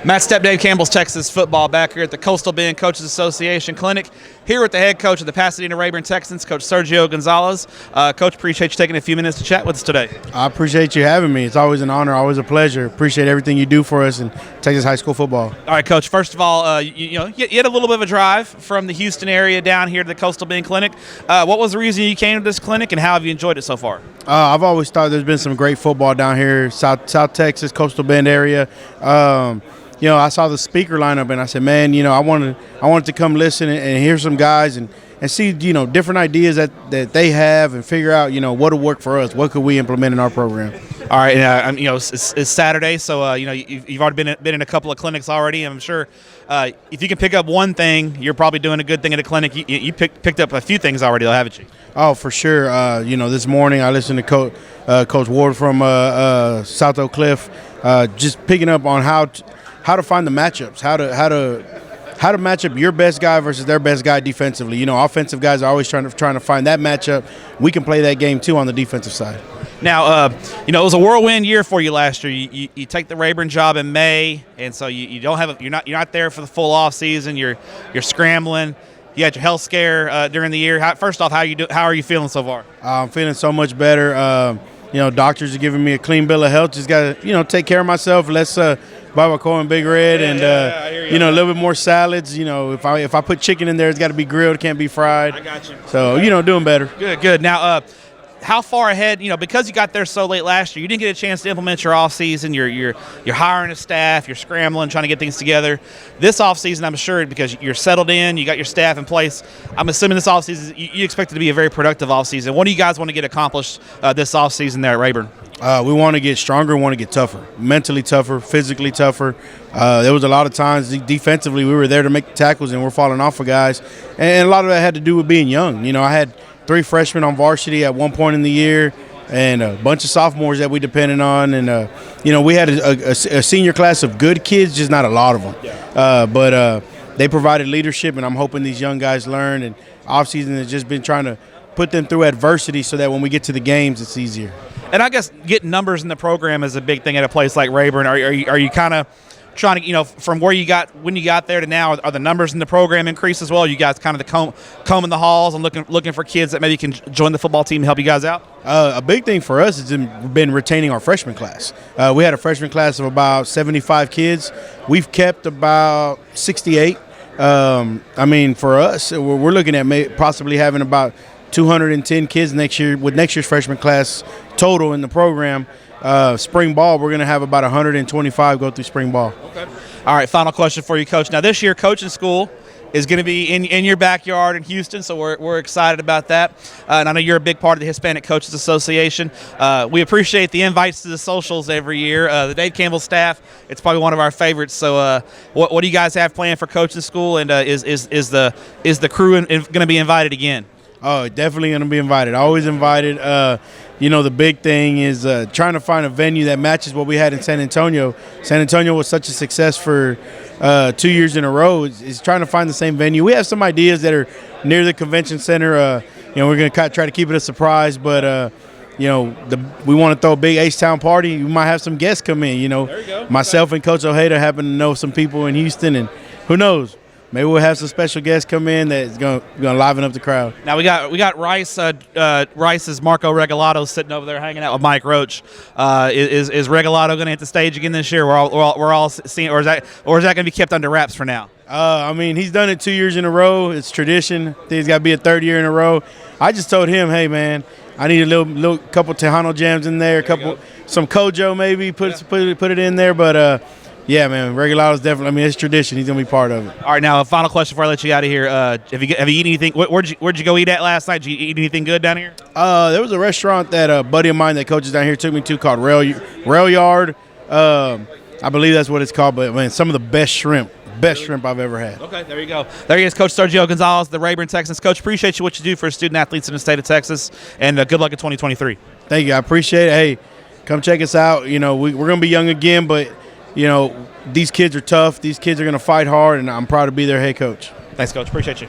Matt Stepp, Dave Campbell's Texas football back here at the Coastal Bend Coaches Association Clinic. Here with the head coach of the Pasadena Rayburn Texans, Coach Sergio Gonzalez. Coach, appreciate you taking a few minutes to chat with us today. I appreciate you having me. It's always an honor, always a pleasure. Appreciate everything you do for us in Texas high school football. All right, Coach. First of all, you had a little bit of a drive from the Houston area down here to the Coastal Bend Clinic. What was the reason you came to this clinic, and how have you enjoyed it so far? I've always thought there's been some great football down here, South Texas, Coastal Bend area. I saw the speaker lineup, and I said, man, I wanted to come listen and hear some guys and see, different ideas that they have and figure out, what will work for us. What could we implement in our program? All right, it's Saturday, so you've already been in a couple of clinics already. I'm sure if you can pick up one thing, you're probably doing a good thing at a clinic. You picked up a few things already, haven't you? Oh, for sure. This morning I listened to Coach Ward from South Oak Cliff, just picking up on how to find the matchups, how to match up your best guy versus their best guy defensively. Offensive guys are always trying to find that matchup. We can play that game too on the defensive side. Now, it was a whirlwind year for you last year. You take the Rayburn job in May, and so you're not there for the full off season. You're scrambling. You had your health scare during the year. First off, how are you feeling so far? I'm feeling so much better. Doctors are giving me a clean bill of health. Just got to take care of myself. Let's barbacoa and Big Red, and a little bit more salads. If I put chicken in there, it's got to be grilled. It can't be fried. I got you. So doing better. Good. Now, how far ahead? Because you got there so late last year, you didn't get a chance to implement your off season. You're hiring a staff. You're scrambling, trying to get things together. This off season, I'm sure, because you're settled in, you got your staff in place. I'm assuming this off season, you expect it to be a very productive off season. What do you guys want to get accomplished this off season there at Rayburn? We want to get stronger, want to get tougher, mentally tougher, physically tougher. There was a lot of times defensively we were there to make the tackles and we're falling off for guys. And a lot of that had to do with being young. I had 3 freshmen on varsity at one point in the year and a bunch of sophomores that we depended on. And, we had a senior class of good kids, just not a lot of them. But they provided leadership, and I'm hoping these young guys learn. And offseason has just been trying to put them through adversity so that when we get to the games, it's easier. And I guess getting numbers in the program is a big thing at a place like Rayburn. Are you kind of trying to, from where you got when you got there to now, are the numbers in the program increased as well? You guys kind of combing the halls and looking for kids that maybe can join the football team and help you guys out? A big thing for us has been retaining our freshman class. We had a freshman class of about 75 kids. We've kept about 68. For us, we're looking at possibly having about 210 kids next year with next year's freshman class total in the program. Spring ball, we're going to have about 125 go through spring ball. Okay. All right, final question for you, Coach. Now, this year, coaching school is going to be in your backyard in Houston, so we're excited about that. And I know you're a big part of the Hispanic Coaches Association. We appreciate the invites to the socials every year. The Dave Campbell staff, it's probably one of our favorites. So what do you guys have planned for coaching school, and is the crew going to be invited again? Oh, definitely going to be invited. Always invited. The big thing is trying to find a venue that matches what we had in San Antonio. San Antonio was such a success for 2 years in a row. Is trying to find the same venue. We have some ideas that are near the convention center. We're going to try to keep it a surprise, but we want to throw a big H-Town party. We might have some guests come in. There you go. Myself and Coach Ojeda happen to know some people in Houston, and who knows? Maybe we'll have some special guests come in that's going to liven up the crowd. Now we got Rice. Rice's Marco Regalado sitting over there hanging out with Mike Roach. Is Regalado going to hit the stage again this year? We're all seeing, or is that going to be kept under wraps for now? He's done it 2 years in a row. It's tradition. I think it's got to be a third year in a row. I just told him, hey man, I need a little couple Tejano jams in there, some Kojo maybe put it in there, but. Yeah, man, Regulado's definitely. It's tradition. He's gonna be part of it. All right, now a final question before I let you out of here. Have you eaten anything? Where'd you go eat at last night? Did you eat anything good down here? There was a restaurant that a buddy of mine that coaches down here took me to called Rail Yard. I believe that's what it's called. But man, some of the best shrimp I've ever had. Okay, there you go. There he is, Coach Sergio Gonzalez, the Rayburn Texans. Coach, appreciate you what you do for student athletes in the state of Texas, and good luck in 2023. Thank you. I appreciate it. Hey, come check us out. We're gonna be young again, but. These kids are tough. These kids are going to fight hard, and I'm proud to be their head coach. Thanks, Coach. Appreciate you.